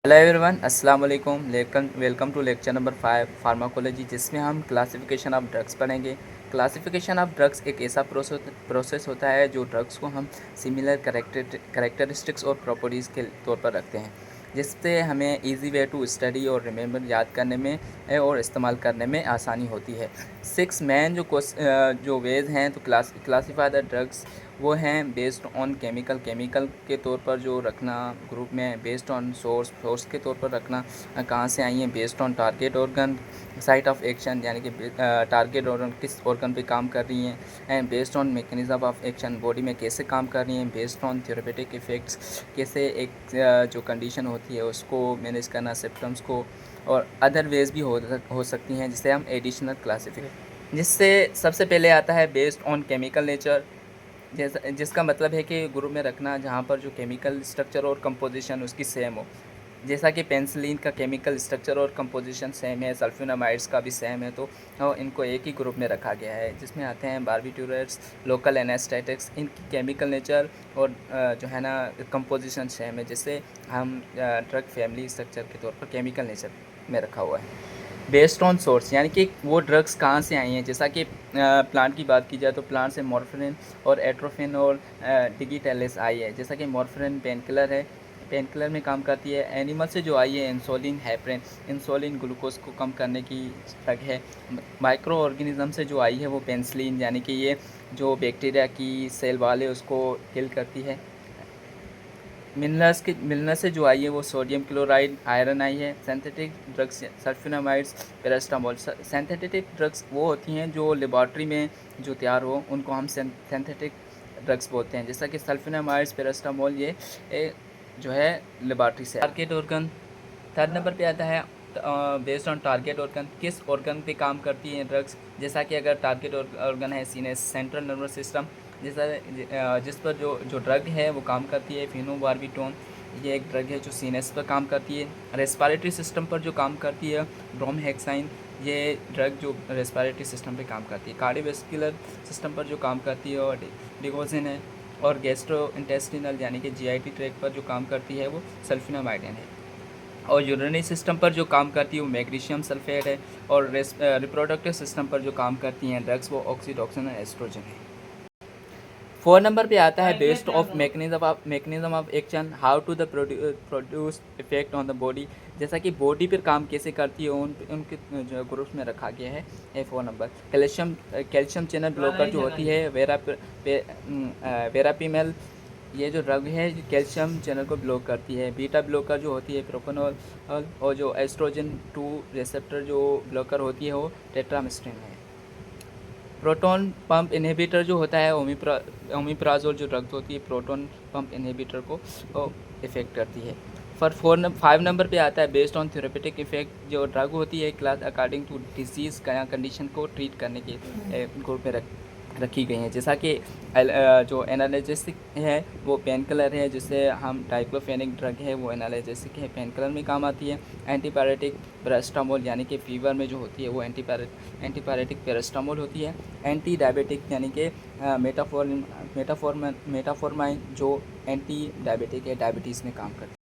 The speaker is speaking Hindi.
हेलो एवरीवन, अस्सलाम वालेकुम। Welcome to lecture number 5 pharmacology, जिसमें हम क्लासिफिकेशन ऑफ ड्रग्स पढ़ेंगे। क्लासिफिकेशन ऑफ ड्रग्स एक ऐसा प्रोसेस होता है जो ड्रग्स को हम सिमिलर करेक्टरिस्टिक्स और प्रॉपर्टीज़ के तौर पर रखते हैं, जिससे हमें इजी वे टू स्टडी और रिमेंबर याद करने में और इस्तेमाल करने में आसानी होती है। 6 मेन जो वेज हैं तो क्लासीफाई द ड्रग्स, वो हैं बेस्ड ऑन केमिकल के तौर पर जो रखना ग्रुप में, बेस्ड ऑन सोर्स के तौर पर रखना, कहाँ से आई हैं, based on target organ, site of action यानी कि टारगेट ऑर्गन किस ऑर्गन पे काम कर रही हैं, and based on mechanism of action body में कैसे काम कर रही हैं, बेस्ड ऑन थेरेपेटिक इफ़ेक्ट्स कैसे एक जो कंडीशन होती है उसको मैनेज करना, सिम्टम्स को, और अदर वेज भी हो सकती हैं जिसे हम एडिशनल क्लासिफिकेशन, जिससे सबसे पहले आता है बेस्ड ऑन केमिकल नेचर, जिसका मतलब है कि ग्रुप में रखना जहाँ पर जो केमिकल स्ट्रक्चर और कंपोजिशन उसकी सेम हो। जैसा कि पेंसिलिन का केमिकल स्ट्रक्चर और कंपोजिशन सेम है, सल्फोनामाइड्स का भी सेम है, तो इनको एक ही ग्रुप में रखा गया है, जिसमें आते हैं बारबिट्यूरेट्स, लोकल एनेस्थेटिक्स। इनकी केमिकल नेचर और जो है ना कंपोजिशन सेम है, जिससे हम ड्रग फैमिली स्ट्रक्चर के तौर पर केमिकल नेचर में रखा हुआ है। बेस्ड ऑन सोर्स यानी कि वो ड्रग्स कहाँ से आई हैं, जैसा कि प्लांट की बात की जाए तो प्लांट से मॉर्फिन और एट्रोफिन और डिजिटेलिस आई है। जैसा कि मॉर्फिन पेन किलर है, पेन किलर में काम करती है। एनिमल से जो आई है इंसुलिन हेपरिन, इंसुलिन ग्लूकोज को कम करने की ड्रग है। माइक्रो ऑर्गेनिज्म से जो आई है वो पेनिसिलिन, यानी कि ये जो बैक्टीरिया की सेल वाले उसको किल करती है। मिनरल से जो आई है वो सोडियम क्लोराइड, आयरन आई है। Synthetic drugs sulphonamides, paracetamol. Synthetic drugs वो होती हैं जो लेबॉर्ट्री में जो तैयार हो, उनको हम सिंथेटिक ड्रग्स बोलते हैं। जैसा कि सल्फोनामाइड्स, पैरास्टामोल, ये जो है लेबॉर्ट्री से। टारगेट ऑर्गन थर्ड नंबर पे आता है। बेस्ड ऑन टारगेट ऑर्गन, किस ऑर्गन पे काम करती हैं ड्रग्स। जैसा कि अगर टारगेट ऑर्गन है सीनेस, सेंट्रल नर्वस सिस्टम, जिस पर जो ड्रग है वो काम करती है फिनोबार्बिटोन। ये एक ड्रग है जो सीनेस पर काम करती है। रेस्पिरेटरी सिस्टम पर जो काम करती है ब्रोमहेक्साइन, ये ड्रग जो रेस्पिरेटरी सिस्टम पे काम करती है। कार्डियोवैस्कुलर सिस्टम पर जो काम करती है और डिगोजिन है। और गैस्ट्रो इंटेस्टिनल यानी कि जीआईटी ट्रैक पर जो काम करती है वो सल्फोनामाइडिन है। और यूरिनरी सिस्टम पर जो काम करती है वो मैग्नीशियम सल्फेट है। और रिप्रोडक्टिव सिस्टम पर जो काम करती हैं ड्रग्स वो ऑक्सीटोसिन और एस्ट्रोजन है। 4 नंबर पे आता है based of mechanism of action, how to the produce effect on the body. जैसा कि बॉडी पर काम कैसे करती है उनके जो ग्रुप्स में रखा गया है। 4 नंबर कैल्शियम चैनल ब्लॉकर जो होती है वेरापिमेल, ये जो ड्रग है कैल्शियम चैनल को ब्लॉक करती है। बीटा ब्लॉकर जो होती है प्रोपेनॉल, और जो एस्ट्रोजन 2 रिसेप्टर जो ब्लॉकर होती है वो टेट्रामेस्टिन है। प्रोटॉन पंप इनहिबिटर जो होता है ओमिप्राजोल जो ड्रग होती है प्रोटॉन पंप इनहिबिटर को इफ़ेक्ट करती है। 5 नंबर पे आता है बेस्ड ऑन थेरेपेटिक इफेक्ट, जो ड्रग होती है क्लास अकॉर्डिंग टू डिजीज़ या कंडीशन को ट्रीट करने के ग्रुप में रखी गई हैं। जैसा कि जो एनाल्जेसिक है वो पेन किलर है, जिससे हम डाइक्लोफेनिक ड्रग है वो एनाल्जेसिक है, पेन किलर में काम आती है। एंटीपायरेटिक पैरास्टामोल यानी कि फीवर में जो होती है वो एंटीपायरेटिक पैरास्टामोल होती है। एंटी डायबिटिक यानी कि मेटाफोर्माइन जो एंटी डायबिटिक है, डायबिटीज़ में काम करती है।